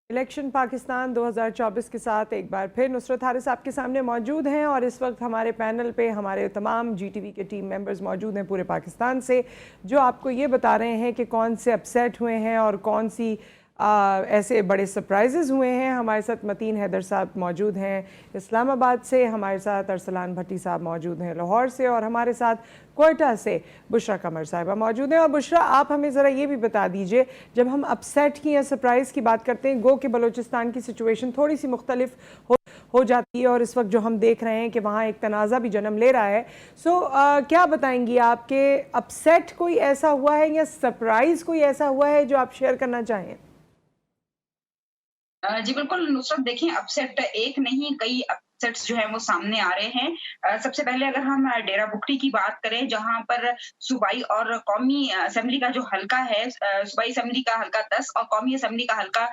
Election Pakistan 2024 के साथ एक बार फिर नुसरत हारिस आपके सामने मौजूद हैं और इस वक्त हमारे पैनल पे हमारे तमाम जीटीवी के टीम मेंबर्स मौजूद हैं पूरे पाकिस्तान से, जो आपको ये बता रहे हैं कि कौन से अपसेट हुए हैं और कौन सी ऐसे बड़े सरप्राइजेज़ हुए हैं। हमारे साथ मतीन हैदर साहब मौजूद हैं इस्लामाबाद से, हमारे साथ अरसलान भट्टी साहब मौजूद हैं लाहौर से, और हमारे साथ कोयटा से बुशरा कमर साहिबा मौजूद हैं। और बुशरा, आप हमें ज़रा ये भी बता दीजिए, जब हम अपसेट की या सरप्राइज़ की बात करते हैं, गो कि बलूचिस्तान की सिचुएशन थोड़ी सी मुख्तलिफ हो जाती है और इस वक्त जो हम देख रहे हैं कि वहाँ एक तनाज़ा भी जन्म ले रहा है। क्या बताएंगी आपके अपसेट कोई ऐसा हुआ है या सरप्राइज़ कोई ऐसा हुआ है जो आप शेयर करना चाहें? जी बिल्कुल नुसरत, देखिए अपसेट एक नहीं कई अपसेट्स जो हैं वो सामने आ रहे हैं। सबसे पहले अगर हम डेरा बुगटी की बात करें, जहां पर सूबाई और कौमी असेंबली का जो हलका है, सूबाई असेंबली का हलका 10 और कौमी असेंबली का हलका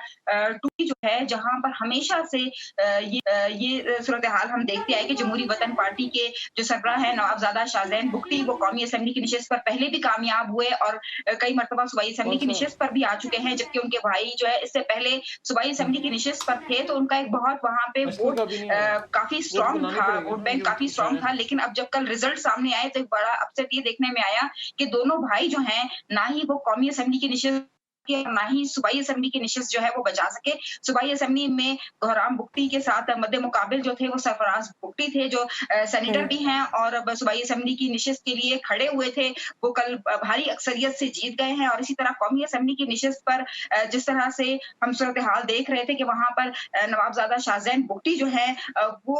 2 जो है, जहां पर हमेशा से ये सूरत हाल हम देखते आए कि जमहूरी वतन पार्टी के जो सरबराह हैं नवाबजादा शाहजैन बुगटी, वो कौमी असेंबली की नशिस्त पर पहले भी कामयाब हुए और कई मरतबा सूबाई असेंबली की नशिस्त पर भी आ चुके हैं, जबकि उनके भाई जो है इससे पहले सूबाई असेंबली की नशिस्त पर थे। तो उनका एक बहुत वहां पे मशहूर वोट का भी नहीं है, काफी वो तो स्ट्रांग बनानी था, पड़ेगी वोट ना, बैंक ये काफी अच्छा स्ट्रांग है। था। लेकिन अब जब कल रिजल्ट सामने आए तो एक बड़ा अपसेट ये देखने में आया कि दोनों भाई जो हैं, ना ही वो कौमी असेंबली की नशिस्त के ना ही सूबाई असेंबली की नशिस्त जो है वो बचा सके। सूबाई असेंबली में गौहराम बुगटी के साथ मद्दे मुकाबिल जो थे वो सरफराज बुगटी थे, जो सेनेटर भी हैं और अब सूबाई असेंबली की नशिस्त के लिए खड़े हुए थे। वो कल भारी अक्सरियत से जीत गए हैं। और इसी तरह कौमी असेंबली की नशिस्त पर जिस तरह से हम सूरत हाल देख रहे थे कि वहां पर नवाबजादा शाहजैन बुगटी जो है वो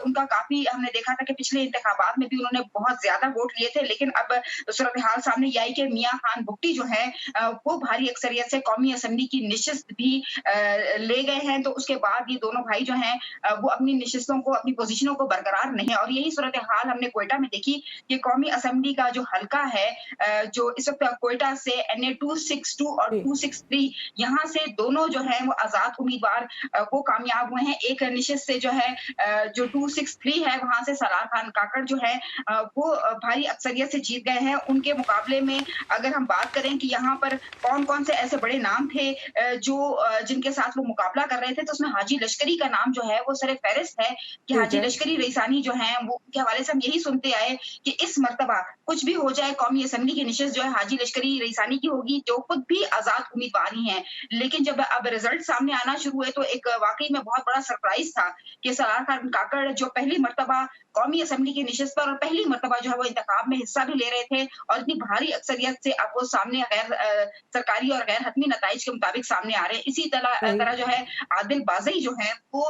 उनका काफी हमने देखा था कि पिछले इंतखाबात में भी उन्होंने बहुत ज्यादा वोट लिए थे। लेकिन अब सूरत हाल सामने ये आई कि मियां खान बुगटी जो है वो भारी अक्सरियत से कौमी असेंबली की नशिस्त भी ले गए हैं। तो उसके बाद ये दोनों भाई जो हैं वो अपनी नशिस्तों को, अपनी पोजीशनों को बरकरार नहीं है। और यही सूरत हाल हमने कोयटा में देखी कि कौमी असेंबली का जो हलका है, जो इस वक्त कोयटा से NA 262 और जी 263, यहाँ से दोनों जो है वो आजाद उम्मीदवार वो कामयाब हुए हैं। एक नशिस्त से जो है जो 263 है, वहां से सलार खान काकड़ जो है वो भारी अक्सरियत से जीत गए हैं। उनके मुकाबले में अगर हम बात करें कि यहाँ पर कौन कौन से ऐसे बड़े नाम थे जो जिनके साथ वो मुकाबला कर रहे थे, तो उसमें हाजी लश्करी का नाम जो है वो सरे फहरिस्त है कि ठीक हाजी है। लश्करी रईसानी जो है वो, उनके हवाले से हम यही सुनते आए कि इस मर्तबा कुछ भी हो जाए, कौमी असेंबली की नशिस्त जो है हाजी लश्करी रईसानी की होगी, जो खुद भी आजाद उम्मीदवार ही हैं। लेकिन जब अब रिजल्ट सामने आना शुरू हुए तो एक वाकई में बहुत बड़ा सरप्राइज था कि सलार खान काकड़, जो पहली मर्तबा कौमी असेंबली की नशिस्त पर और पहली मर्तबा जो है वो इंतखाब में हिस्सा भी ले रहे थे, और इतनी भारी अक्सरियत से अब वो सामने गैर सरकारी और गैर हतमी नताइज के मुताबिक सामने आ रहे हैं। इसी सही। तरह जो है आदिल बाजई जो है वो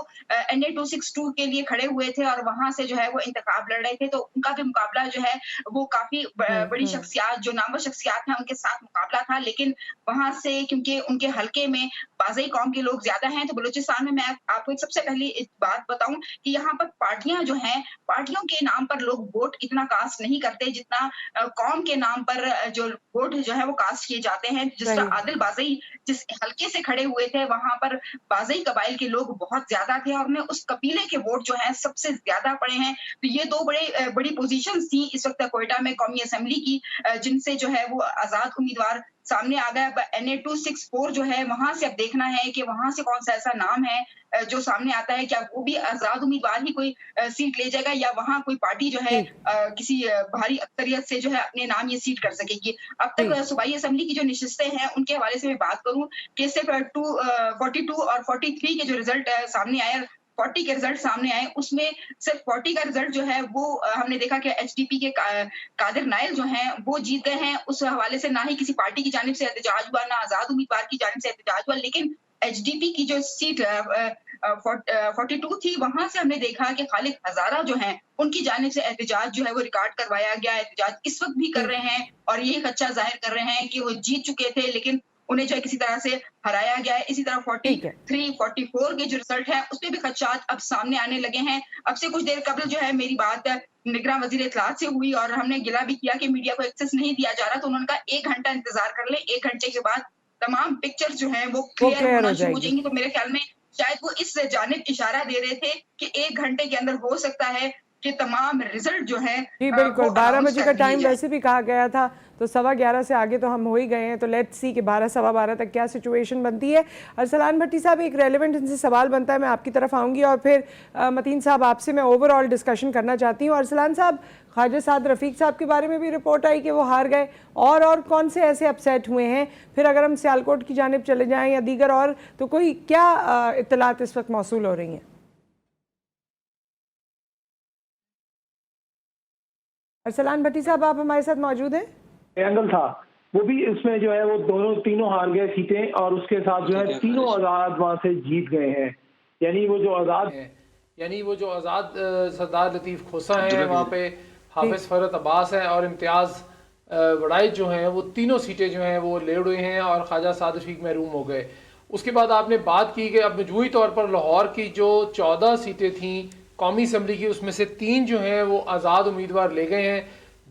NA 262 के लिए खड़े हुए थे और वहां से जो है वो इंतखाब लड़ रहे थे। तो उनका भी मुकाबला जो है वो काफी बड़ी हम्म। शख्सियात, जो नामवर शख्सियात हैं, उनके साथ मुकाबला था। लेकिन वहां से क्योंकि उनके हलके में बाजई कौम के लोग ज्यादा हैं, तो बलूचिस्तान में मैं आपको एक सबसे पहली एक बात बताऊं कि यहाँ पर पार्टियां जो हैं, पार्टियों के नाम पर लोग वोट इतना कास्ट नहीं करते जितना कौम के नाम पर जो वोट जो है वो कास्ट किए जाते हैं। जिस सही। तरह आदिल बाजई जिस हलके से खड़े हुए थे, वहां पर बाजई कबाइल के लोग बहुत ज्यादा थे और उन्हें उस कबीले के वोट जो है सबसे ज्यादा पड़े हैं। तो ये दो बड़ी पोजीशंस थी इस वक्त कोयटा में कौमी असेंबली की, जिनसे जो है वो आजाद उम्मीदवार सामने आ गया। अब NA 264 जो है, वहां से अब देखना है कि वहां से कौन सा ऐसा नाम है जो सामने आता है, क्या वो भी आजाद उम्मीदवार ही कोई सीट ले जाएगा, या वहां कोई पार्टी जो है ठीक। किसी भारी अक्सरियत से जो है अपने नाम ये सीट कर सकेगी। अब तक जी सूबाई असेंबली की जो नशिस्तें हैं उनके हवाले से मैं बात करूं कि सिर्फ 42 और 43 के जो रिजल्ट सामने आए, 40 के रिजल्ट सामने आए, उसमें सिर्फ 40 का रिजल्ट जो है वो हमने देखा कि HDP के कादिर नायल जो हैं वो जीत गए हैं। उस हवाले से ना ही किसी पार्टी की जानिब से एहतजाज हुआ, ना आजाद उम्मीदवार की जानिब से एहतजाज हुआ। लेकिन HDP की जो सीट 42 थी, वहां से हमने देखा कि खालिद हजारा जो हैं उनकी जानिब से एहतजाज जो है वो रिकॉर्ड करवाया गया। एहतजाज इस वक्त भी कर ठीक। रहे हैं और ये खदशा जाहिर कर रहे हैं कि वो जीत चुके थे, लेकिन उन्हें जो है किसी तरह से हराया गया है। इसी तरह ठीक है। 43, 44 के जो रिजल्ट है उसमें भी खदशात अब सामने आने लगे हैं। अब से कुछ देर कबल जो है मेरी बात निगरान वजीर इत्तलात से हुई और हमने गिला भी किया कि मीडिया को एक्सेस नहीं दिया जा रहा, तो उन्होंने कहा 1 घंटा इंतजार कर ले, 1 घंटे के बाद तमाम पिक्चर्स जो हैं वो वो क्लियर क्लियर होना हो शुरू हो जाएगी। जाएंगी। तो मेरे ख्याल में शायद वो इस जानिब इशारा दे रहे थे कि 1 घंटे के अंदर हो सकता है के तमाम रिजल्ट जो है जी बिल्कुल, वो 12 अनाउंस बजे कर का दिए टाइम जाए। वैसे भी कहा गया था, तो 11:15 से आगे तो हम हो ही गए हैं, तो लेट्स सी कि 12 सवा 12 तक क्या सिचुएशन बनती है। अरसलान भट्टी साहब, एक रेलेवेंट इनसे सवाल बनता है, मैं आपकी तरफ आऊँगी और फिर मतीन साहब आपसे मैं ओवरऑल डिस्कशन करना चाहती हूँ। अरसलान साहब, ख्वाजा साद रफ़ीक साहब के बारे में भी रिपोर्ट आई कि वो हार गए, और कौन से ऐसे अपसेट हुए हैं? फिर अगर हम सियालकोट की जानिब चले जाएँ या दीगर और, तो कोई क्या इत्तलात इस वक्त मौसूल हो रही हैं? अरसलान भट्टी साहब, आप हमारे साथ मौजूद हैं? एंगल था वो भी इसमें जो है वो दोनों तीनों हार गए सीटें और उसके साथ जो है तीनों आज़ाद वहां से जीत गए हैं। यानी वो जो आज़ाद सरदार लतीफ़ खोसा हैं, वहाँ पे हाफिज़ फ़रत अब्बास हैं और इम्तियाज़ वड़ाई जो हैं, वो तीनों सीटें जो हैं वो ले हुए हैं और ख्वाजा साद रफ़ीक महरूम हो गए। उसके बाद आपने बात की कि अब मजमूई तौर पर लाहौर की जो 14 सीटें थीं कौमी असम्बली की, उसमें से 3 जो हैं वो आज़ाद उम्मीदवार ले गए हैं।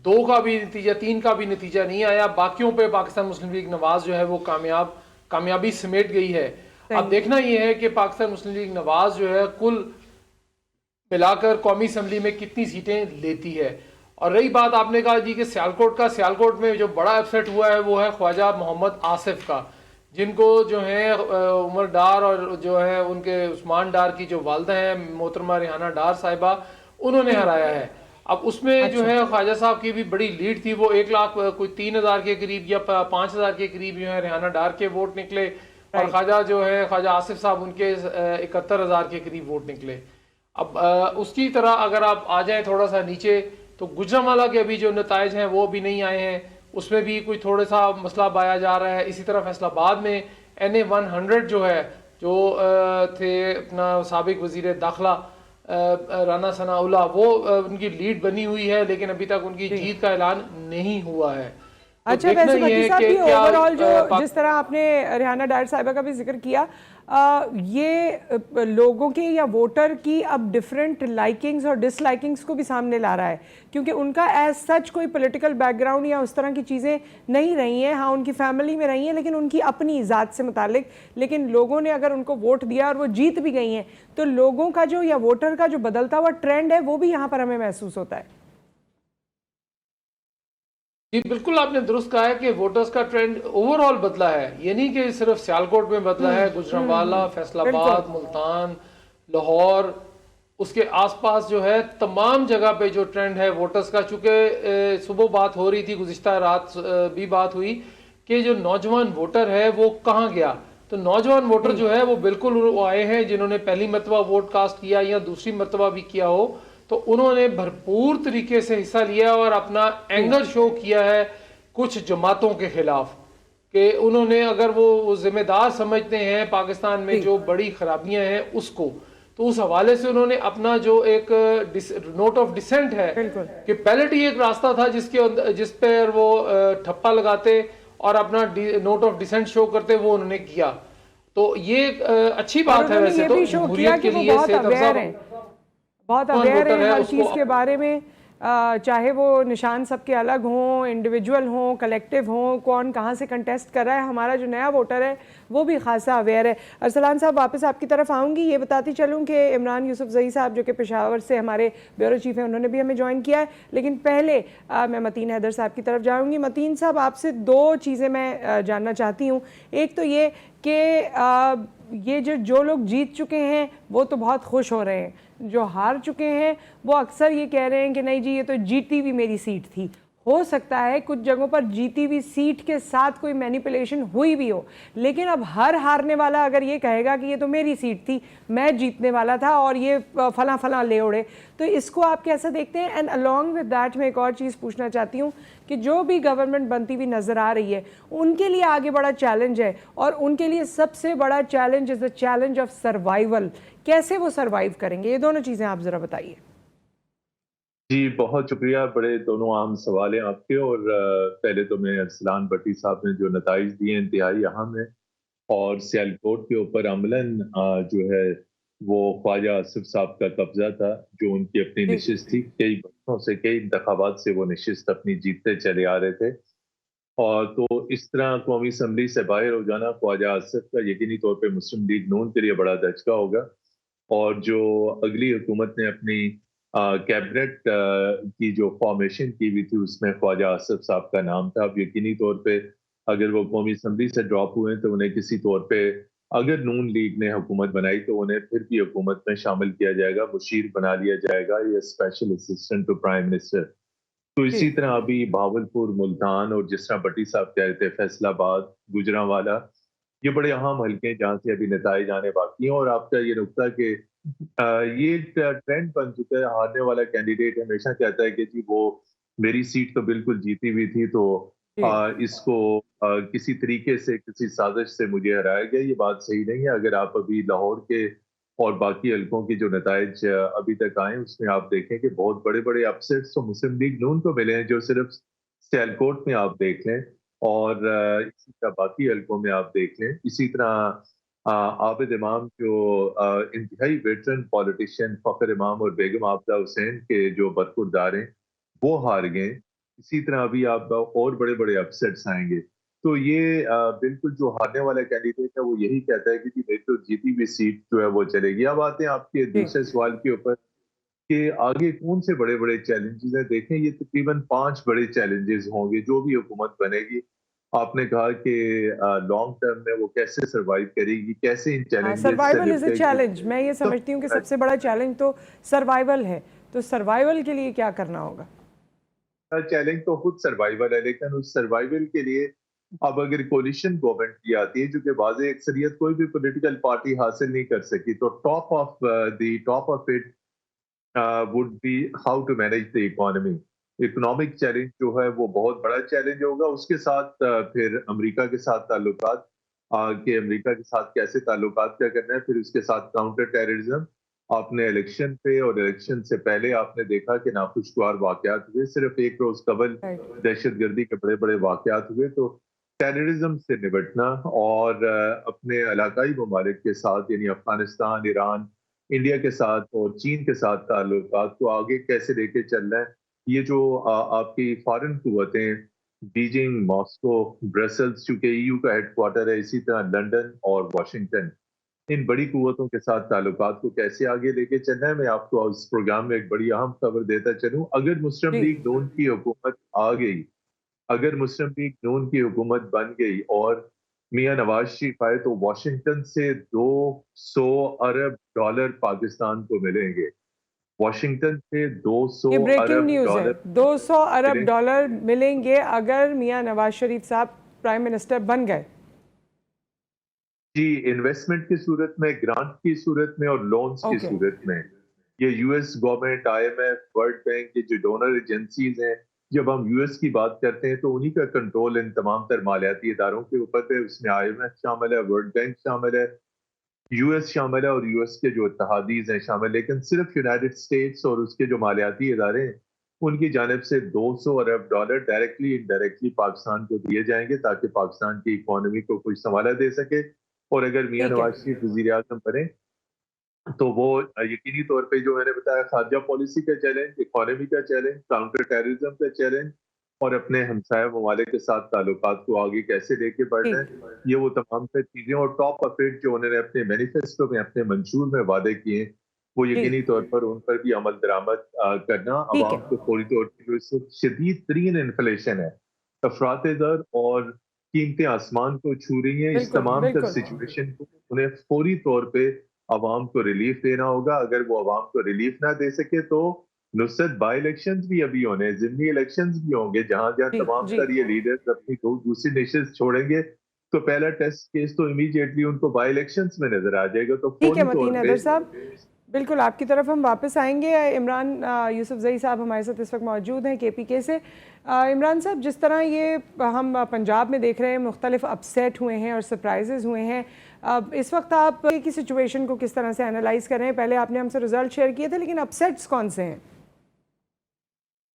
2 का भी नतीजा, 3 का भी नतीजा नहीं आया। बाकियों पे पाकिस्तान मुस्लिम लीग नवाज जो है वो कामयाबी समेट गई है। अब देखना यह है कि पाकिस्तान मुस्लिम लीग नवाज जो है कुल मिलाकर कौमी असम्बली में कितनी सीटें लेती है। और रही बात आपने कहा जी कि सियालकोट में जो बड़ा अपसेट हुआ है वो है ख्वाजा मोहम्मद आसिफ का, जिनको जो है उमर डार और जो है उनके उस्मान डार की जो वालदा है मोहतरमा रिहाना डार साहिबा, उन्होंने हराया है। अब उसमें जो है ख्वाजा साहब की भी बड़ी लीड थी, वो 1 लाख कोई 3,000 के करीब या 5,000 के करीब जो है रिहाना डार के वोट निकले, और ख्वाजा जो है ख्वाजा आसिफ साहब उनके 71,000 के करीब वोट निकले। अब उसकी तरह अगर आप आ जाएं थोड़ा सा नीचे, तो गुजरांवाला के अभी जो नताइज हैं वो भी नहीं आए हैं, उसमें भी कोई थोड़ा सा मसला पाया जा रहा है। इसी तरह फैसलाबाद में NA 100 जो है, जो थे अपना साबिक वजीर दाखिला राना सनाउल्लाह, वो उनकी लीड बनी हुई है, लेकिन अभी तक उनकी जीत का ऐलान नहीं हुआ है। अच्छा, वैसे भट्टी साहब भी ओवरऑल जो जिस तरह आपने रिहाना डायर साहिबा का भी जिक्र किया, ये लोगों के या वोटर की अब डिफरेंट लाइकिंग्स और डिसलाइकिंग्स को भी सामने ला रहा है, क्योंकि उनका एज सच कोई पॉलिटिकल बैकग्राउंड या उस तरह की चीज़ें नहीं रही हैं। हाँ, उनकी फैमिली में रही हैं, लेकिन उनकी अपनी ज़ात से मुतालिक, लेकिन लोगों ने अगर उनको वोट दिया और वो जीत भी गई हैं, तो लोगों का जो या वोटर का जो बदलता हुआ ट्रेंड है वो भी यहाँ पर हमें महसूस होता है। जी बिल्कुल, आपने दुरुस्त कहा है कि वोटर्स का ट्रेंड ओवरऑल बदला है। ये नहीं कि सिर्फ सियालकोट में बदला है, गुजरांवाला, फैसलाबाद, मुल्तान, लाहौर, उसके आसपास जो है तमाम जगह पे जो ट्रेंड है वोटर्स का, चूंकि सुबह बात हो रही थी, गुज़िश्ता रात भी बात हुई कि जो नौजवान वोटर है वो कहाँ गया। तो नौजवान वोटर जो है वो बिल्कुल वो आए हैं जिन्होंने पहली मरतबा वोट कास्ट किया या दूसरी मरतबा भी किया हो, तो उन्होंने भरपूर तरीके से हिस्सा लिया और अपना एंगर शो किया है कुछ जमातों के खिलाफ, कि उन्होंने अगर वो जिम्मेदार समझते हैं पाकिस्तान में जो बड़ी खराबियां हैं उसको, तो उस हवाले से उन्होंने अपना जो एक नोट ऑफ डिसेंट है कि बैलेट ही एक रास्ता था जिस पर वो ठप्पा लगाते और अपना नोट ऑफ डिसेंट शो करते, वो उन्होंने किया। तो ये अच्छी बात है वैसे तो जमहूरियत के लिए, बहुत अवेयर है हर चीज़ के बारे में, चाहे वो निशान सबके अलग हों, इंडिविजुअल हों, कलेक्टिव हों, कौन कहाँ से कंटेस्ट कर रहा है। हमारा जो नया वोटर है वो भी खासा अवेयर है। अरसलान साहब, वापस आपकी तरफ आऊँगी। ये बताती चलूँ कि इमरान यूसुफजई साहब जो कि पेशावर से हमारे ब्यूरो चीफ हैं, उन्होंने भी हमें ज्वाइन किया है, लेकिन पहले मैं मतीन हैदर साहब की तरफ जाऊँगी। मतीन साहब, आपसे 2 चीज़ें मैं जानना चाहती हूँ। एक तो ये कि ये जो लोग जीत चुके हैं वो तो बहुत खुश हो रहे हैं, जो हार चुके हैं वो अक्सर ये कह रहे हैं कि नहीं जी, ये तो जीती हुई मेरी सीट थी। हो सकता है कुछ जगहों पर जीती हुई सीट के साथ कोई मैनिपुलेशन हुई भी हो, लेकिन अब हर हारने वाला अगर ये कहेगा कि ये तो मेरी सीट थी, मैं जीतने वाला था और ये फला फला ले उड़े, तो इसको आप कैसा देखते हैं? एंड अलॉन्ग विद दैट मैं एक और चीज़ पूछना चाहती हूँ कि जो भी गवर्नमेंट बनती हुई नज़र आ रही है उनके लिए आगे बड़ा चैलेंज है, और उनके लिए सबसे बड़ा challenge is the challenge of survival. कैसे वो सर्वाइव करेंगे? ये दोनों चीज़ें आप ज़रा बताइए। जी बहुत शुक्रिया, बड़े दोनों अहम सवाल हैं आपके। और पहले तो मैं अरसलान भट्टी साहब ने जो नताइज दिए इंतहाई अहम है, और सियालकोट के ऊपर अमलन जो है वो ख्वाजा आसिफ साहब का कब्जा था, जो उनकी अपनी नशिस्त थी। कई वर्षों से, कई इंतखाबात से वो नशिस्त अपनी जीतते चले आ रहे थे, और तो इस तरह कौमी असम्बली से बाहर हो जाना ख्वाजा आसिफ का यकीनी तौर पर मुस्लिम लीग नून के लिए बड़ा धचका होगा। और जो अगली हुकूमत ने अपनी कैबिनेट की जो फॉर्मेशन की हुई थी उसमें ख्वाजा आसिफ साहब का नाम था। अब यकीनी तौर पे अगर वो कौमी असम्बली से ड्रॉप हुए तो उन्हें किसी तौर पे, अगर नून लीग ने हुकूमत बनाई तो उन्हें फिर भी हुकूमत में शामिल किया जाएगा, मुशीर बना लिया जाएगा या special assistant to prime minister. तो जी इसी तरह अभी भावलपुर, मुल्तान और जिस तरह भट्टी साहब कह रहे थे फैसलाबाद, गुजरांवाला, ये बड़े अहम हल्के हैं जहाँ से अभी नताइज आने बाकी हैं। और आपका ये नुकता कि ये एक ट्रेंड बन चुका है, हारने वाला कैंडिडेट हमेशा कहता है कि जी वो मेरी सीट तो बिल्कुल जीती हुई थी, तो जी इसको किसी तरीके से, किसी साजिश से मुझे हराया गया। ये बात सही नहीं है। अगर आप अभी लाहौर के और बाकी हल्कों की जो नताइज अभी तक आए उसमें आप देखें कि बहुत बड़े बड़े अपसेट्स तो मुस्लिम लीग नून को मिले हैं, जो सिर्फ सियालकोट में आप देख लें और इसी तरह बाकी हल्कों में आप देख लें। इसी तरह आबिद इमाम जो इंतहाई वेटरन पॉलिटिशियन फखर इमाम और बेगम आबदा हुसैन के जो बरखुरदार हैं वो हार गए। इसी तरह अभी आप और बड़े बड़े अपसेट्स आएंगे। तो ये बिल्कुल जो हारने वाला कैंडिडेट है वो यही कहता है कि जी मेरी तो जीती हुई सीट जो है वो चलेगी। अब आते हैं आपके जी दूसरे सवाल के ऊपर कि आगे कौन से बड़े बड़े चैलेंजेस हैं। देखें, ये तकरीबन 5 बड़े चैलेंजेस होंगे जो भी हुकूमत बनेगी। आपने कहा कि लॉन्ग टर्म में वो कैसे सरवाइव करेगी, कैसे इन हाँ, चैलेंजेस से सर्वाइवल इज अ निपटेगी। चैलेंज। मैं ये तो समझती हूँ कि सबसे बड़ा चैलेंज तो सर्वाइवल है। तो सर्वाइवल के लिए क्या करना होगा? चैलेंज तो खुद सर्वाइवल है, लेकिन उस सर्वाइवल के लिए अब अगर कोलिशन गवर्नमेंट की आती है, जो कि वाज़ेह अक्सरियत कोई भी पॉलिटिकल पार्टी हासिल नहीं कर सकी, तो top of it would be how to manage the economy. Economic challenge जो है वो बहुत बड़ा चैलेंज होगा। उसके साथ फिर अमेरिका के साथ ताल्लुकात, कि अमेरिका के साथ कैसे ताल्लुकात क्या करना है। फिर उसके साथ काउंटर टेररिज्म। आपने इलेक्शन पे और इलेक्शन से पहले आपने देखा कि नाखुशगवार वाकयात हुए। सिर्फ एक रोज कबल राइट दहशतगर्दी के बड़े बड़े वाकयात हुए। तो टेररिज्म से निपटना और अपने इलाकाई ममालिक के साथ यानी अफगानिस्तान, ईरान, इंडिया के साथ और चीन के साथ ताल्लुकात को आगे कैसे लेके चलना है। ये जो आपकी फॉरेन कुव्वतें, बीजिंग, मॉस्को, ब्रसल्स चूंकि ईयू का हेडक्वार्टर है, इसी तरह लंदन और वॉशिंगटन, इन बड़ी कुव्वतों के साथ ताल्लुकात को कैसे आगे लेके चलना है। मैं आपको इस प्रोग्राम में एक बड़ी अहम खबर देता चलूं। अगर मुस्लिम जी लीग नून की हुकूमत आ गई, अगर मुस्लिम लीग नून की हुकूमत बन गई और मियां नवाज शरीफ आए, तो वॉशिंगटन से 200 अरब डॉलर पाकिस्तान को मिलेंगे। वॉशिंगटन से 200 ये ब्रेकिंग अरब न्यूज़ है। डॉलर 200 अरब मिलेंगे। डॉलर मिलेंगे अगर मियां नवाज शरीफ साहब प्राइम मिनिस्टर बन गए। जी, इन्वेस्टमेंट की सूरत में, ग्रांट की सूरत में और लोन्स की ओके सूरत में। ये US government, IMF, world bank, ये जो डोनर एजेंसीज हैं, जब हम यूएस की बात करते हैं तो उन्हीं का कंट्रोल इन तमाम तर मालियाती इदारों के ऊपर है। उसमें आईएमएफ शामिल है, वर्ल्ड बैंक शामिल है, यूएस शामिल है और यूएस के जो इत्तहादीज हैं शामिल। लेकिन सिर्फ यूनाइटेड स्टेट्स और उसके जो मालियाती इदारे हैं उनकी जानिब से 200 अरब डॉलर डायरेक्टली इनडायरेक्टली पाकिस्तान को दिए जाएंगे, ताकि पाकिस्तान की इकोनॉमी को कुछ संभाला दे सके। और अगर मियां ठीक है नवाज शरीफ वजीर आजम बने तो वो यकीनी तौर पे, जो मैंने बताया, खारजा पॉलिसी का चैलेंज, इकोनॉमी का चैलेंज, काउंटर टेररिज्म का चैलेंज और अपने हमसाया ममालिक के साथ ताल्लुकात को आगे कैसे लेके बढ़ना ठीक है, ये वो तमाम तर चीजें और टॉप ऑफ इट जो उन्होंने अपने मैनिफेस्टो में, अपने मंशूर में वादे किए, वो जी यकीनी तौर पर उन पर भी अमल दरामद करना। ठीक अवाम है को फौरी तौर पर जो इस वक्त शदीद तरीन इन्फ्लेशन है, अफरात दर और कीमतें आसमान को छू रही हैं, इस बिल्कुल तमाम तर बिल्कुल सिचुएशन को उन्हें फौरी तौर पे अवाम को रिलीफ देना होगा। अगर वो अवाम को रिलीफ ना दे सके तो नुसरत बाई इलेक्शंस भी अभी होने हैं, जिमनी इलेक्शंस भी होंगे, जहां जहां जी तमाम जी तर ये लीडर्स अपनी दूसरी नेशंस छोड़ेंगे तो पहला टेस्ट केस तो इमीडिएटली उनको बाई इलेक्शंस में नजर आ जाएगा। तो ठीक है फौरी तौर मतीन पे हैदर साहब, बिल्कुल आपकी तरफ हम वापस आएंगे। इमरान यूसुफजई साहब हमारे साथ इस वक्त मौजूद हैं केपीके से। इमरान साहब, जिस तरह ये हम पंजाब में देख रहे हैं, मुख्तलिफ अपसेट हुए हैं और सरप्राइजेज हुए हैं, इस वक्त आप की सिचुएशन को किस तरह से एनालाइज कर रहे हैं? पहले आपने हमसे रिजल्ट शेयर किए थे, लेकिन अपसेट्स कौन से हैं?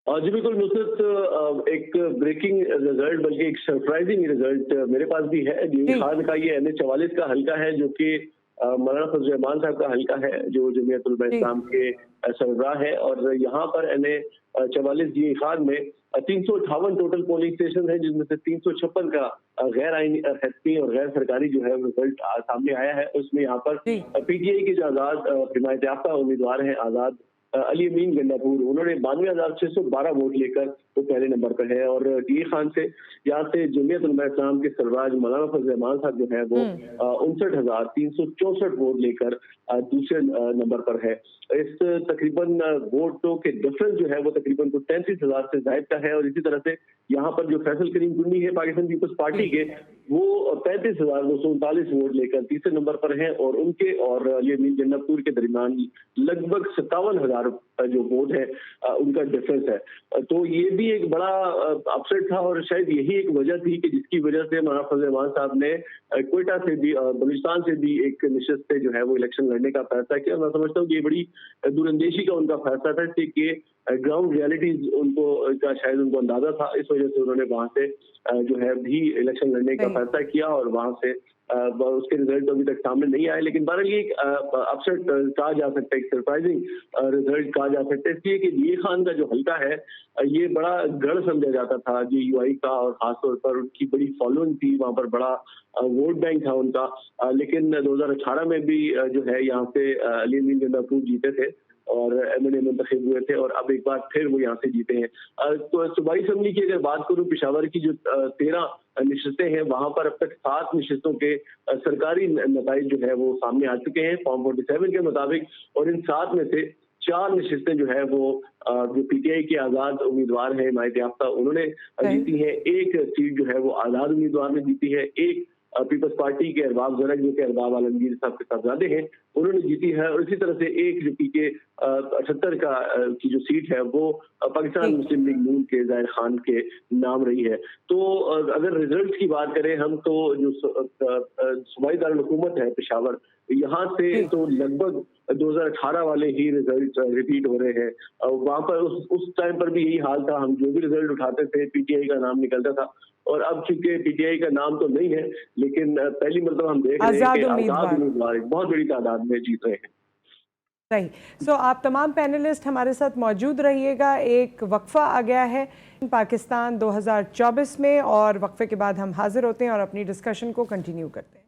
जी बिल्कुल नुसरत, एक ब्रेकिंग रिजल्ट बल्कि एक सरप्राइजिंग रिजल्ट मेरे पास भी है। यूं खान का ये NH-44 का हल्का है, जो कि मौलाना फजल रहमान साहब का हल्का है, जो जमीयत उलमा इस्लाम के सरबराह है। और यहाँ पर NH-44 जी खान में 358 टोटल पोलिंग स्टेशन है, जिसमें से 356 का गैर आईनी हैती और गैर सरकारी जो है रिजल्ट सामने आया है। उसमें यहाँ पर PTI के जो आजाद हिमायत याफ्ता उम्मीदवार हैं, आजाद अली अमीन गंडापुर, उन्होंने 92,612 वोट लेकर वो पहले नंबर पर है। और टी खान से यहाँ से जमीयत उलमा इस्लाम के सरबराह मौलाना फजल रहमान साहब जो है वो 59,364 वोट लेकर दूसरे नंबर पर है। इस तकरीबन वोटों के डिफरेंस जो है वो तकरीबन 33,000 से ज्यादा का है। और इसी तरह से यहाँ पर जो फैसल करीम कुन्नी है पाकिस्तान पीपल्स पार्टी के, वो 35,239 वोट लेकर तीसरे नंबर पर हैं। और उनके और अली अमीन गंडापुर के दरमियान लगभग 57,000 जो वोट है उनका डिफरेंस है। तो ये भी एक बड़ा अपसेट था और शायद यही एक वजह थी कि जिसकी वजह से मौलाना फजल रहमान साहब ने क्वेटा से भी और बलूचिस्तान से भी एक निशस्त पे जो है वो इलेक्शन लड़ने का फैसला किया। मैं समझता हूँ कि ये बड़ी दूरंदेशी का उनका फैसला था कि ग्राउंड रियलिटीज उनको का शायद उनको अंदाजा था, इस वजह से उन्होंने वहां से जो है भी इलेक्शन लड़ने का फैसला किया। और वहां से उसके रिजल्ट अभी तक सामने नहीं आए, लेकिन बहरहाल ये एक अपसेट कहा जा सकता है, एक सरप्राइजिंग रिजल्ट कहा जा सकता है, इसलिए कि डी खान का जो हल्का है ये बड़ा गढ़ समझा जाता था जी यूआई का, और खासतौर पर उनकी बड़ी फॉलोइंग थी, वहां पर बड़ा वोट बैंक था उनका। लेकिन 2018 में भी जो है यहाँ से अली अमीन गंडापुर जीते थे और एमएनए मुंतखब हुए थे, और अब एक बार फिर वो यहाँ से जीते हैं। तो सूबाई असम्बली की अगर बात करूँ, पेशावर की जो 13 नशिस्तें हैं, वहां पर अब तक 7 नशिस्तों के सरकारी नताइज जो है वो सामने आ चुके हैं फॉर्म 47 के मुताबिक। और इन 7 में से 4 नशिस्तें जो है वो जो पीटीआई के आजाद उम्मीदवार हैं हिमायत याफ्ता, उन्होंने जीती है। एक सीट जो है वो आजाद उम्मीदवार ने जीती है। एक पीपल्स पार्टी के अरबाब ज़रक, जो कि अरबाब आलमगीर साहब के साहबजादे हैं, उन्होंने जीती है। और इसी तरह से एक जो पीके 78 की जो सीट है वो पाकिस्तान मुस्लिम लीग नून के ज़ाहिर खान के नाम रही है। तो अगर रिजल्ट की बात करें हम, तो जो सूबाई दारुल-हुकूमत है पेशावर, यहाँ से तो लगभग 2018 वाले ही रिजल्ट रिपीट हो रहे हैं। वहां पर उस टाइम पर भी यही हाल था, हम जो भी रिजल्ट उठाते थे पीटीआई का नाम निकलता था। और अब चूंकि पीटीआई का नाम तो नहीं है, लेकिन पहली मतलब हम देख रहे हैं कि आजाद उम्मीदवार एक बहुत बड़ी तादाद में जीत रहे हैं। सही। सो आप तमाम पैनलिस्ट हमारे साथ मौजूद रहिएगा। एक वक्फा आ गया है पाकिस्तान 2024 में, और वक्फे के बाद हम हाजिर होते हैं और अपनी डिस्कशन को कंटिन्यू करते हैं।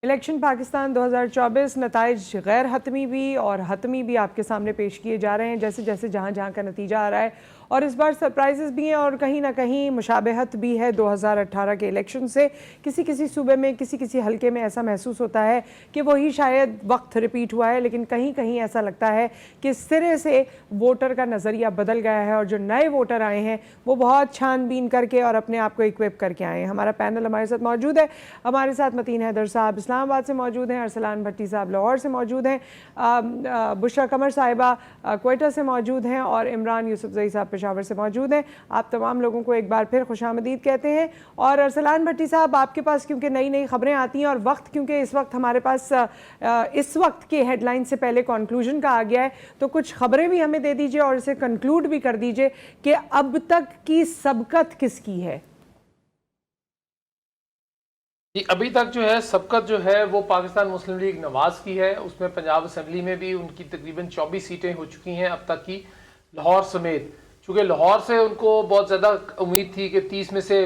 इलेक्शन पाकिस्तान 2024 नताइज गैर हतमी भी और हतमी भी आपके सामने पेश किए जा रहे हैं, जैसे जैसे जहाँ जहाँ का नतीजा आ रहा है। और इस बार सरप्राइजेस भी हैं और कहीं ना कहीं मुशाबहत भी है 2018 के इलेक्शन से। किसी किसी सूबे में, किसी किसी हलके में ऐसा महसूस होता है कि वही शायद वक्त रिपीट हुआ है, लेकिन कहीं कहीं ऐसा लगता है कि सिरे से वोटर का नज़रिया बदल गया है और जो नए वोटर आए हैं वो बहुत छानबीन करके और अपने आप को इक्विप करके आए हैं। हमारा पैनल हमारे साथ मौजूद है। हमारे साथ मतीन हैदर साहब इस्लामाबाद से मौजूद हैं, अरसलान भट्टी साहब लाहौर से मौजूद हैं, बुशरा कमर साहिबा क्वेटा से मौजूद हैं, और इमरान यूसुफजई साहब पेशावर से मौजूद हैं। आप तमाम लोगों को एक बार फिर खुशामदीद कहते हैं। और अरसलान भट्टी साहब, आपके पास क्योंकि नई नई खबरें आती हैं और वक्त क्योंकि इस वक्त हमारे पास इस वक्त के हेडलाइन से पहले कंक्लूजन का आ गया है, तो कुछ खबरें भी हमें दे दीजिए और इसे कंक्लूड भी कर दीजिए कि अब तक की सबकत किसकी है। अभी तक जो है सबकत जो है वो पाकिस्तान मुस्लिम लीग नवाज की है। उसमें पंजाब असम्बली में भी उनकी तकरीबन 24 सीटें हो चुकी हैं अब तक की, लाहौर समेत। चूँकि लाहौर से उनको बहुत ज़्यादा उम्मीद थी कि 30 में से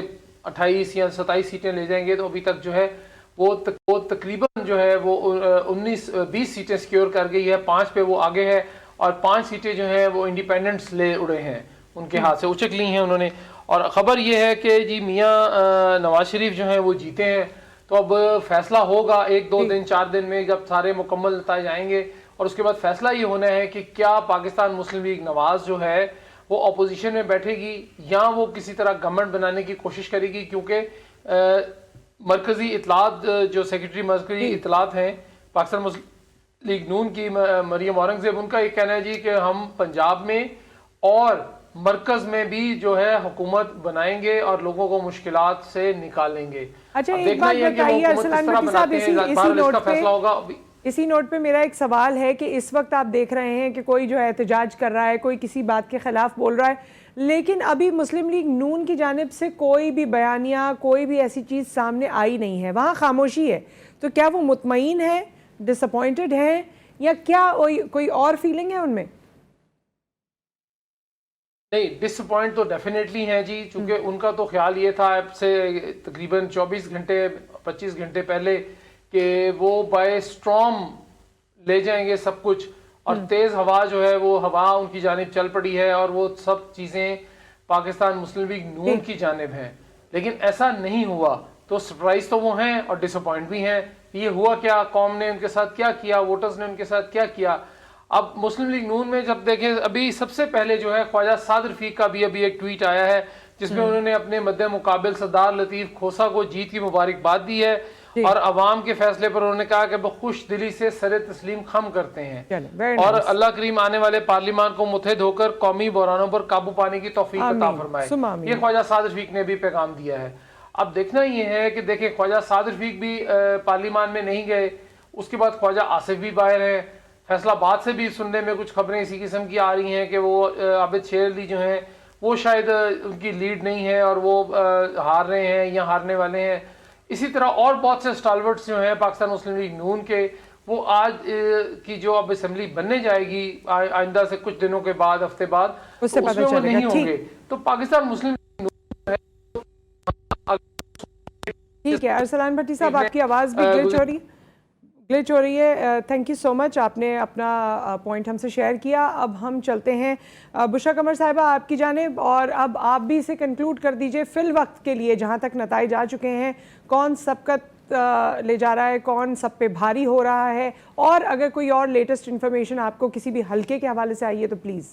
28 या 27 सीटें ले जाएंगे, तो अभी तक जो है वो तकरीबन जो है वो 19-20 सीटें सिक्योर कर गई है। 5 पे वो आगे है और 5 सीटें जो हैं वो इंडिपेंडेंट्स ले उड़े हैं, उनके हाथ से उचक ली हैं उन्होंने। और ख़बर ये है कि जी मियाँ नवाज शरीफ जो हैं वो जीते हैं, तो अब फैसला होगा 1-2 दिन 4 दिन में, जब सारे मुकम्मल नतीजे आएंगे। और उसके बाद फैसला ये होना है कि क्या पाकिस्तान मुस्लिम लीग नवाज जो है वो अपोजिशन में बैठेगी या वो किसी तरह गवर्नमेंट बनाने की कोशिश करेगी। क्योंकि मरकजी इतलात जो सेक्रेटरी मरकजी इतलात हैं पाकिस्तान मुस्लिम लीग नून की मरियम औरंगजेब, उनका ये कहना है जी कि हम पंजाब में और मरकज में भी जो है हुकूमत बनाएंगे और लोगों को मुश्किलात से निकालेंगे। अच्छा, एक बात बताइए अरसलान भट्टी साहब, इसी नोट पे मेरा एक सवाल है कि इस वक्त आप देख रहे हैं कि कोई जो एहतजाज कर रहा है, कोई किसी बात के खिलाफ बोल रहा है, लेकिन अभी मुस्लिम लीग नून की जानिब से कोई भी बयानिया, कोई भी ऐसी चीज़ सामने आई नहीं है, वहाँ खामोशी है। तो क्या वो मुतमईन है, डिसअपॉइंटेड है, या क्या कोई और फीलिंग है उनमें? नहीं, डिसअपॉइंट तो डेफिनेटली हैं जी, क्योंकि उनका तो ख्याल ये था अब से तकरीबन 24 घंटे 25 घंटे पहले कि वो बाय स्ट्रॉम ले जाएंगे सब कुछ, और तेज़ हवा जो है वो हवा उनकी जानिब चल पड़ी है और वो सब चीज़ें पाकिस्तान मुस्लिम लीग नून की जानिब हैं, लेकिन ऐसा नहीं हुआ। तो सरप्राइज तो वो हैं और डिसअपॉइंट भी हैं। ये हुआ क्या, कौम ने उनके साथ क्या किया, वोटर्स ने उनके साथ क्या किया। अब मुस्लिम लीग नून में जब देखें, अभी सबसे पहले जो है ख्वाजा साद रफीक का भी अभी एक ट्वीट आया है जिसमें उन्होंने अपने मद्दे मुकाबिल सरदार लतीफ़ खोसा को जीत की मुबारकबाद दी है और अवाम के फैसले पर उन्होंने कहा कि वो खुश दिली से सर तस्लीम खम करते हैं और अल्लाह करीम आने वाले पार्लियामान को मुत्तहिद होकर कौमी बहरानों पर काबू पाने की तौफीक अता फरमाए। ये ख्वाजा साद रफीक ने भी पैगाम दिया है। अब देखना ये है कि देखिए, ख्वाजा साद रफीक भी पार्लियामान में नहीं गए, उसके बाद ख्वाजा आसिफ भी बाहर हैं। फैसलाबाद से भी सुनने में कुछ खबरें इसी किस्म की आ रही हैं कि वो आबिद शेर अली जो हैं वो शायद उनकी लीड नहीं है और वो हार रहे हैं या हारने वाले हैं। इसी तरह और बहुत से स्टालवर्ट्स जो हैं पाकिस्तान मुस्लिम लीग नून के, वो आज की जो अब असेंबली बनने जाएगी आइंदा से कुछ दिनों के बाद, हफ्ते बाद, तो उसमें वो नहीं होंगे। तो पाकिस्तान मुस्लिम ठीक है। अरसलान भट्टी साहब, आपकी आवाज़ भी ग्लिच हो रही है। थैंक यू सो मच, आपने अपना पॉइंट हमसे शेयर किया। अब हम चलते हैं बुशरा कमर साहिबा आपकी जानिब, और अब आप भी इसे कंक्लूड कर दीजिए फिल वक्त के लिए, जहाँ तक नताइज आ चुके हैं, कौन सबकत ले जा रहा है, कौन सब पे भारी हो रहा है, और अगर कोई और लेटेस्ट इन्फॉर्मेशन आपको किसी भी हल्के के हवाले से आई है तो प्लीज़।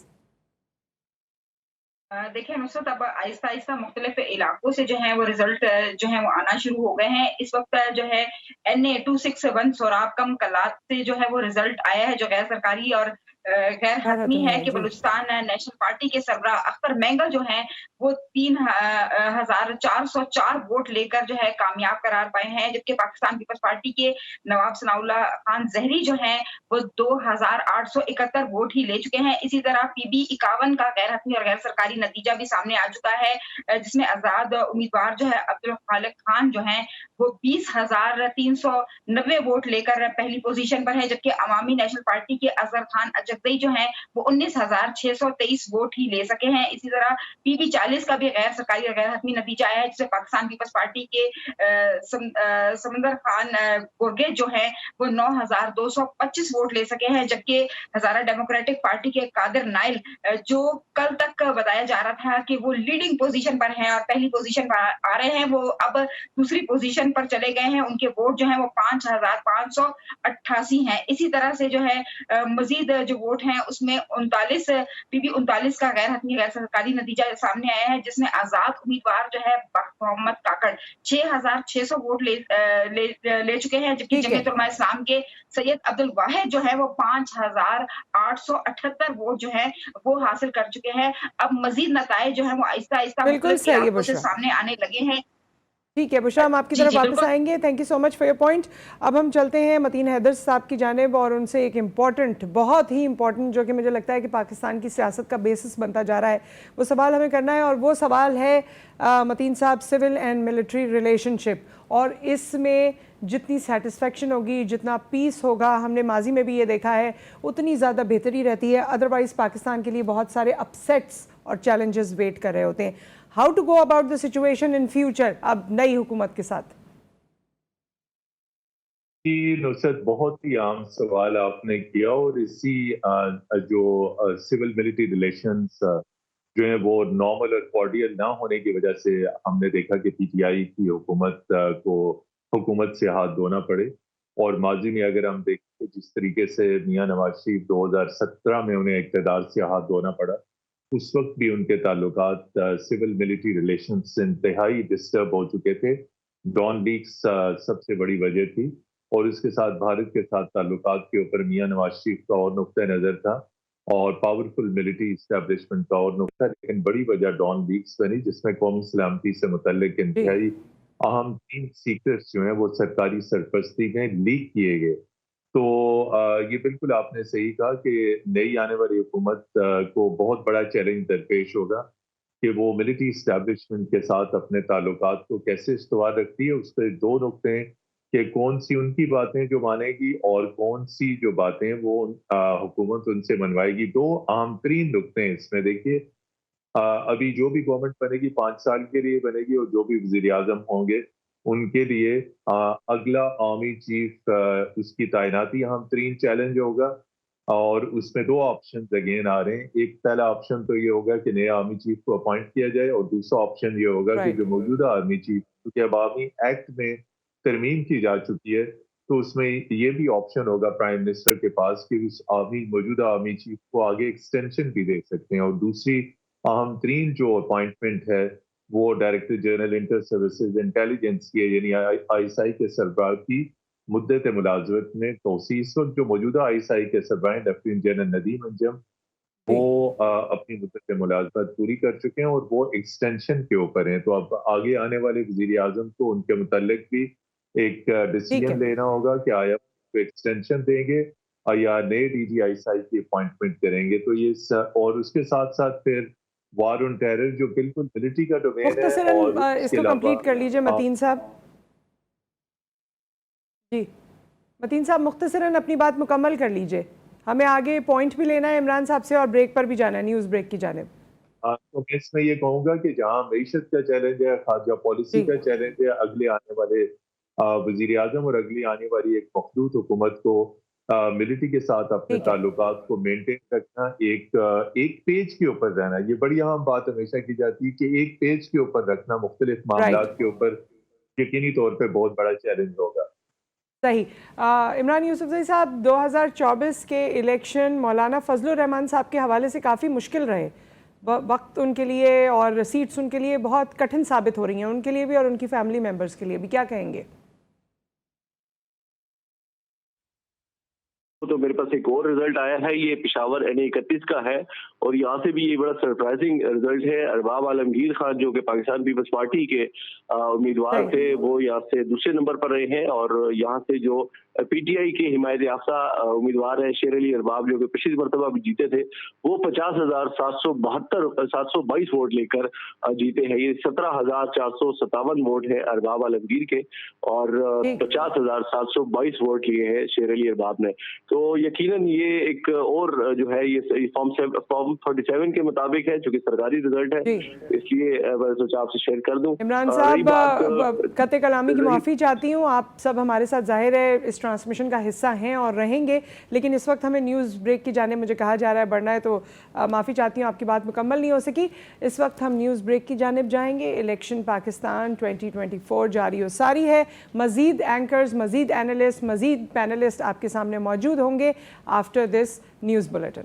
देखिए नुसरत, अब आहिस्ता आहिस्ता मुख्तलिफ इलाकों से जो है वो रिजल्ट जो है वो आना शुरू हो गए हैं। इस वक्त जो है NA 261 सोराब कम कलात से जो है वो रिजल्ट आया है, जो गैर सरकारी और गैर हतमी है कि बलूचिस्तान नेशनल पार्टी के सरबराह अख्तर मेंगल जो हैं वो 3,404 वोट लेकर जो है कामयाब करार पाए हैं, जबकि पाकिस्तान पीपल्स पार्टी के नवाब सनाउल्लाह खान जहरी जो हैं वो 2,871 वोट ही ले चुके हैं। इसी तरह PB 51 का गैर हतमी और गैर सरकारी नतीजा भी सामने आ चुका है, जिसमें आजाद उम्मीदवार जो है अब्दुल खालिक खान जो हैं वो 20,390 वोट लेकर पहली पोजीशन पर है, जबकि अवामी नेशनल पार्टी के अजहर खान अजगदई जो हैं वो 19,623 वोट ही ले सके हैं। इसी तरह PB 40 का भी गैर सरकारी और गैर हतमी नतीजा आया है, जिसमें पाकिस्तान पीपल्स पार्टी के समंदर खान गुरगे जो है वो 9,225 वोट ले सके हैं, जबकि हजारा डेमोक्रेटिक पार्टी के कादिर नाइल जो कल तक बताया जा रहा था कि वो लीडिंग पोजीशन पर हैं और पहली पोजीशन पर आ रहे हैं, वो अब दूसरी पोजीशन पर चले गए हैं। उनके वोट जो है वो 5,588 हैं। इसी तरह से जो है मजीद जो वोट हैं उसमें 39 PB 39 का गैर हतमी गैर सरकारी नतीजा सामने आया है, जिसमें आजाद उम्मीदवार जो है मोहम्मद काकड़ 6,600 वोट ले चुके हैं, जबकि जमीयत उलमा इस्लाम के सैयद अब्दुल वाहिद जो है वो 5,878 वोट जो है वो हासिल कर चुके हैं। अब मजीद नताए जो है वो आहिस्ता आहिस्ता सामने आने लगे हैं। ठीक है बुशरा, हम आपकी तरफ वापस आएंगे। Thank you so much for your point. अब हम चलते हैं मतीन हैदर साहब की जानिब और उनसे एक इम्पॉर्टेंट, बहुत ही इम्पॉर्टेंट, जो कि मुझे लगता है कि पाकिस्तान की सियासत का बेसिस बनता जा रहा है, वो सवाल हमें करना है। और वो सवाल है मतीन साहब, सिविल एंड मिलिट्री रिलेशनशिप, और इसमें जितनी सेटिस्फेक्शन होगी, जितना पीस होगा, हमने माजी में भी ये देखा है, उतनी ज़्यादा बेहतरी रहती है। अदरवाइज़ पाकिस्तान के लिए बहुत सारे अपसेट्स और चैलेंजेस वेट कर रहे होते हैं। How to go about the situation in future अब नई हुकूमत के साथ? जी नुसरत, बहुत ही आम सवाल आपने किया, और इसी जो सिविल मिलिट्री रिलेशंस जो है वो नॉर्मल और कॉर्डियल ना होने की वजह से हमने देखा कि PTI की हुकूमत को हुकूमत से हाथ धोना पड़े। और माजी में अगर हम देखें जिस तरीके से मियां नवाज शरीफ 2017 में उन्हें इक़्तिदार से हाथ धोना पड़ा, उस वक्त भी उनके ताल्लुकात सिविल मिलिट्री रिलेशंस से इंतहाई डिस्टर्ब हो चुके थे। डॉन लीक्स सबसे बड़ी वजह थी, और इसके साथ भारत के साथ ताल्लुकात के ऊपर मियां नवाज शरीफ का और नुक्ता नज़र था और पावरफुल मिलिट्री इस्टेब्लिशमेंट का और नुक्ता। लेकिन बड़ी वजह डॉन लीक्स बनी, जिसमें कौमी सलामती से मुतल्लिक इंतहाई अहम 3 सीक्रेट्स जो हैं वो सरकारी सरपरस्ती में लीक किए गए। तो ये बिल्कुल आपने सही कहा कि नई आने वाली हुकूमत को बहुत बड़ा चैलेंज दरपेश होगा कि वो मिलिट्री इस्टेब्लिशमेंट के साथ अपने ताल्लुकात को कैसे इस्तवार रखती है। उस पर 2 नुकते कि कौन सी उनकी बातें जो मानेगी और कौन सी जो बातें वो हुकूमत उनसे मनवाएगी। दो अहम तरीन नुकते हैं इसमें। देखिए, अभी जो भी गवर्नमेंट बनेगी 5 साल के लिए बनेगी, और जो भी वजीर आजम होंगे उनके लिए अगला आर्मी चीफ उसकी तैनाती अहम तरीन चैलेंज होगा। और उसमें दो ऑप्शन अगेन आ रहे हैं। एक पहला ऑप्शन तो ये होगा कि नए आर्मी चीफ को अपॉइंट किया जाए, और दूसरा ऑप्शन ये होगा कि जो मौजूदा आर्मी चीफ, क्योंकि अब आर्मी एक्ट में तरमीम की जा चुकी है, तो उसमें ये भी ऑप्शन होगा प्राइम मिनिस्टर के पास कि उस मौजूदा आर्मी चीफ को आगे एक्सटेंशन भी दे सकते हैं। और दूसरी अहम तरीन जो अपॉइंटमेंट है वो director general inter services intelligence की है, यानी ISI के सरबराह की मुद्दत मुलाजमत में तोसी। इस वक्त जो मौजूदा ISI के सरबराह लेफ्टिनेंट जनरल नदीम अंजम वो अपनी मुद्दत मुलाजमत पूरी कर चुके हैं और वो एक्सटेंशन के ऊपर हैं। तो अब आगे आने वाले वजीर आजम को उनके मुतल्लिक भी एक डिसीजन लेना होगा कि आया वो एक्सटेंशन देंगे या नए DG ISI की अपॉइंटमेंट करेंगे। तो ये और उसके साथ साथ फिर वार ऑन टेरर जो बिल्कुल मिलिट्री का डोमेन है। और इसको कंप्लीट कर लीजिए मतीन साहब। जी मतीन साहब, मुख्तसरन अपनी बात मुकम्मल कर लीजिए, हमें आगे पॉइंट भी लेना है इमरान साहब से और ब्रेक पर भी जाना है, न्यूज़ ब्रेक की जानिब। तो मैं इसमें ये कहूंगा कि जहां मईशत का चैलेंज है, खारजा पॉलिसी का चैलेंज है, अगले आने वाले वजीर आजम और अगली आने वाली एक मखलूत हुकूमत को मिलिट्री के साथ अपने ताल्लुकात को मेंटेन रखना, एक पेज के ऊपर रहना। ये बड़ी अहम बात हमेशा की जाती है कि एक पेज के ऊपर रखना मुख्तलिफ मामलात के ऊपर यकीनी तौर पे बहुत बड़ा चैलेंज होगा। सही। इमरान यूसुफजई साहब, 2024 के इलेक्शन मौलाना फजलुर रहमान साहब के हवाले से काफ़ी मुश्किल रहे, वक्त उनके लिए और सीट्स उनके लिए बहुत कठिन साबित हो रही हैं, उनके लिए भी और उनकी फैमिली मेम्बर्स के लिए भी, क्या कहेंगे? तो मेरे पास एक और रिजल्ट आया है, ये पेशावर NA-31 का है और यहाँ से भी ये बड़ा सरप्राइजिंग रिजल्ट है। अरबाब आलमगीर खान जो कि पाकिस्तान पीपल्स पार्टी के उम्मीदवार थे, वो यहाँ से दूसरे नंबर पर रहे हैं। और यहाँ से जो PTI के हिमायत याफ्ता उम्मीदवार है शेर अली अरबाब, जो कि पिछली मरतबा भी जीते थे, वो 50,722 वोट लेकर जीते हैं। ये 17,457 वोट है अरबाब आलमगीर के और 50,722 वोट लिए हैं शेर अली अरबाब ने। तो यकीनन ये एक और जो है ये फॉर्म 47 के मुताबिक है, जो कि सरकारी रिजल्ट है, इसलिए मैं सोचा आपसे शेयर कर दूं। इमरान साहब, कते कलामी की माफ़ी चाहती हूँ, आप सब हमारे साथ जाहिर है इस ट्रांसमिशन का हिस्सा हैं और रहेंगे, लेकिन इस वक्त हमें न्यूज़ ब्रेक की जाने मुझे कहा जा रहा है बढ़ना है, तो माफ़ी चाहती हूँ, आपकी बात मुकम्मल नहीं हो सकी। इस वक्त हम न्यूज़ ब्रेक की जानिब जाएंगे। इलेक्शन पाकिस्तान 2024 जारी और सारी है। मज़ीद एंकर्स, मज़ीद एनालिस्ट, मज़ीद पैनलिस्ट आपके सामने मौजूद होंगे आफ्टर दिस न्यूज़ बुलेटिन।